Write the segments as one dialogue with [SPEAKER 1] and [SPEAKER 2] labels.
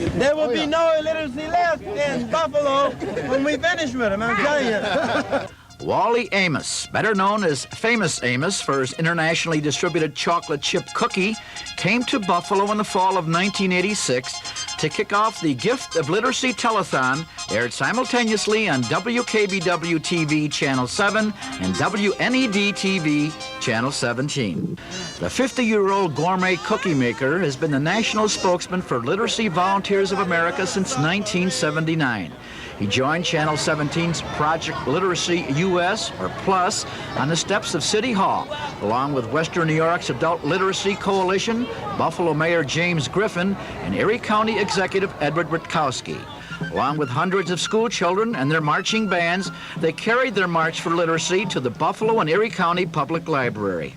[SPEAKER 1] There will be no illiteracy left in Buffalo when we finish with them, I'm telling you.
[SPEAKER 2] Wally Amos, better known as Famous Amos for his internationally distributed chocolate chip cookie, came to Buffalo in the fall of 1986 to kick off the Gift of Literacy Telethon, aired simultaneously on WKBW-TV Channel 7 and WNED-TV Channel 17. The 50-year-old gourmet cookie maker has been the national spokesman for Literacy Volunteers of America since 1979. He joined Channel 17's Project Literacy US, or Plus, on the steps of City Hall, along with Western New York's Adult Literacy Coalition, Buffalo Mayor James Griffin, and Erie County Executive Edward Rutkowski. Along with hundreds of school children and their marching bands, they carried their March for Literacy to the Buffalo and Erie County Public Library.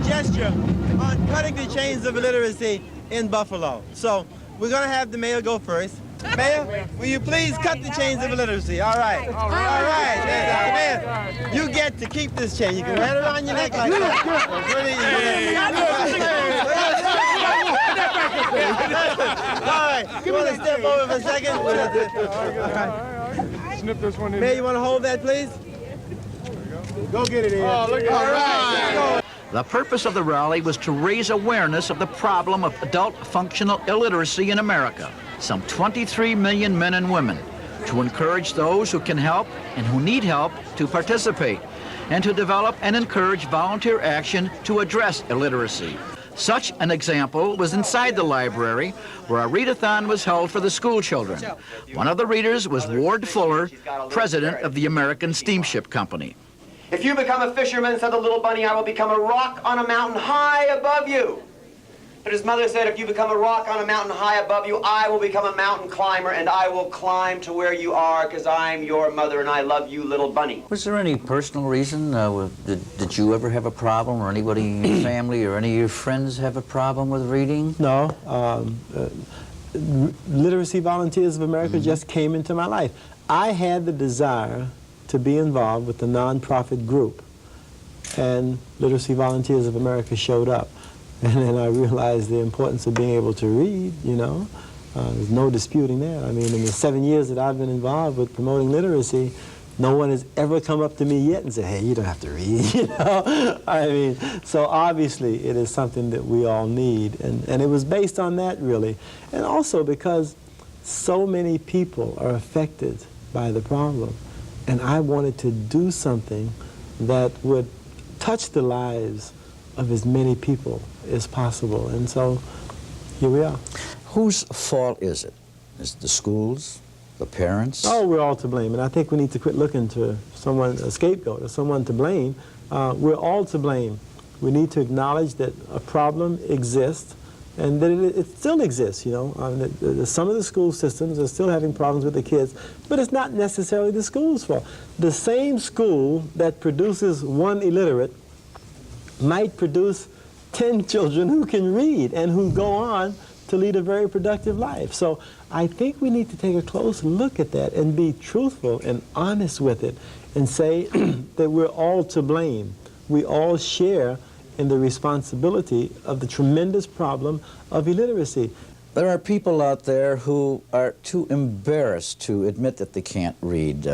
[SPEAKER 1] Gesture on cutting the chains of illiteracy in Buffalo. So we're going to have the mayor go first. Mayor, will you please cut the chains of illiteracy? All right. All right. Mayor, you get to keep this chain. You can wear it around your neck like that. All right. You want to step over for a second?
[SPEAKER 3] Snip this one in.
[SPEAKER 1] Mayor, you want to hold that, please?
[SPEAKER 3] Go get it in. Oh, look at
[SPEAKER 1] all right.
[SPEAKER 2] The purpose of the rally was to raise awareness of the problem of adult functional illiteracy in America, some 23 million men and women, to encourage those who can help and who need help to participate, and to develop and encourage volunteer action to address illiteracy. Such an example was inside the library, where a readathon was held for the school children. One of the readers was Ward Fuller, president of the American Steamship Company.
[SPEAKER 4] If you become a fisherman, said the little bunny, I will become a rock on a mountain high above you. But his mother said, if you become a rock on a mountain high above you, I will become a mountain climber, and I will climb to where you are, because I'm your mother, and I love you, little bunny.
[SPEAKER 2] Was there any personal reason? Did you ever have a problem, or anybody in your family or any of your friends have a problem with reading?
[SPEAKER 1] No. Literacy Volunteers of America just came into my life. I had the desire to be involved with the nonprofit group, and Literacy Volunteers of America showed up. And then I realized the importance of being able to read, you know. There's no disputing that. I mean, in the 7 years that I've been involved with promoting literacy, no one has ever come up to me yet and said, hey, you don't have to read, you know. I mean, so obviously it is something that we all need. And it was based on that, really. And also because so many people are affected by the problem. And I wanted to do something that would touch the lives of as many people as possible. And so here we are.
[SPEAKER 2] Whose fault is it? Is it the schools, the parents?
[SPEAKER 1] Oh, we're all to blame. And I think we need to quit looking to someone, a scapegoat, or someone to blame. We're all to blame. We need to acknowledge that a problem exists and that it still exists, you know. Some of the school systems are still having problems with the kids, but it's not necessarily the school's fault. The same school that produces one illiterate might produce 10 children who can read and who go on to lead a very productive life. So I think we need to take a close look at that and be truthful and honest with it and say that we're all to blame. We all share in the responsibility of the tremendous problem of illiteracy.
[SPEAKER 2] There are people out there who are too embarrassed to admit that they can't read.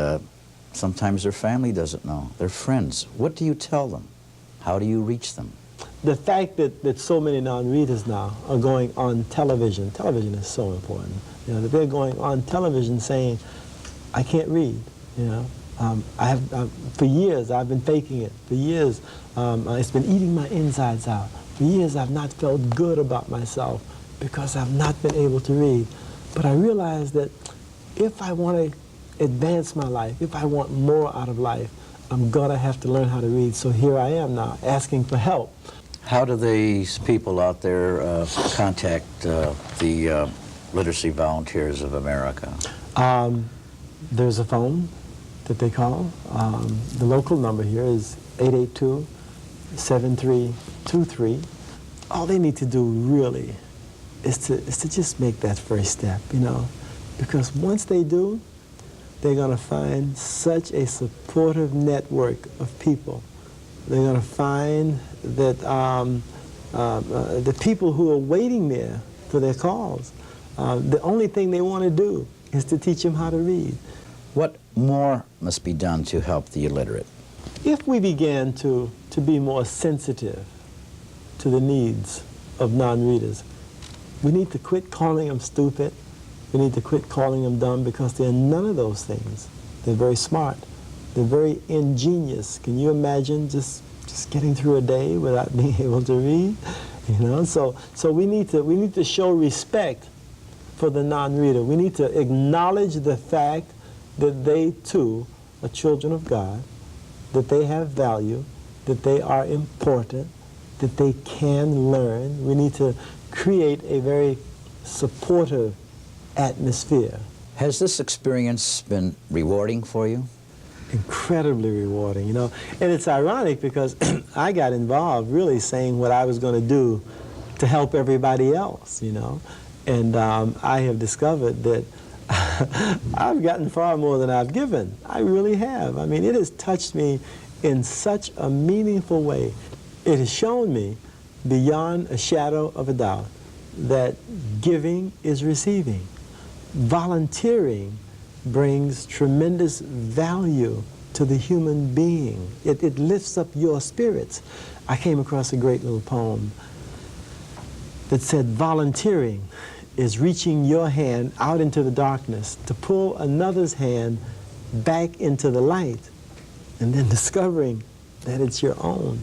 [SPEAKER 2] Sometimes their family doesn't know, their friends. What do you tell them? How do you reach them?
[SPEAKER 1] The fact that so many non-readers now are going on television, television is so important, you know, that they're going on television saying, I can't read, you know. For years, I've been faking it. For years, it's been eating my insides out. For years, I've not felt good about myself because I've not been able to read. But I realized that if I want to advance my life, if I want more out of life, I'm gonna have to learn how to read. So here I am now, asking for help.
[SPEAKER 2] How do these people out there contact the Literacy Volunteers of America?
[SPEAKER 1] There's a phone that they call. The local number here is 882-7323. All they need to do really is to just make that first step, you know, because once they do, they're going to find such a supportive network of people. They're going to find that the people who are waiting there for their calls, the only thing they want to do is to teach them how to read.
[SPEAKER 2] What more must be done to help the illiterate?
[SPEAKER 1] If we began to be more sensitive to the needs of non-readers, we need to quit calling them stupid. We need to quit calling them dumb, because they're none of those things. They're very smart. They're very ingenious. Can you imagine just getting through a day without being able to read? You know, so we need to show respect for the non-reader. We need to acknowledge the fact that they too are children of God, that they have value, that they are important, that they can learn. We need to create a very supportive atmosphere.
[SPEAKER 2] Has this experience been rewarding for you?
[SPEAKER 1] Incredibly rewarding, you know. And it's ironic because I got involved really saying what I was going to do to help everybody else, you know. And I have discovered that I've gotten far more than I've given. I really have. I mean, it has touched me in such a meaningful way. It has shown me beyond a shadow of a doubt that giving is receiving. Volunteering brings tremendous value to the human being. It lifts up your spirits. I came across a great little poem that said, volunteering is reaching your hand out into the darkness to pull another's hand back into the light, and then discovering that it's your own.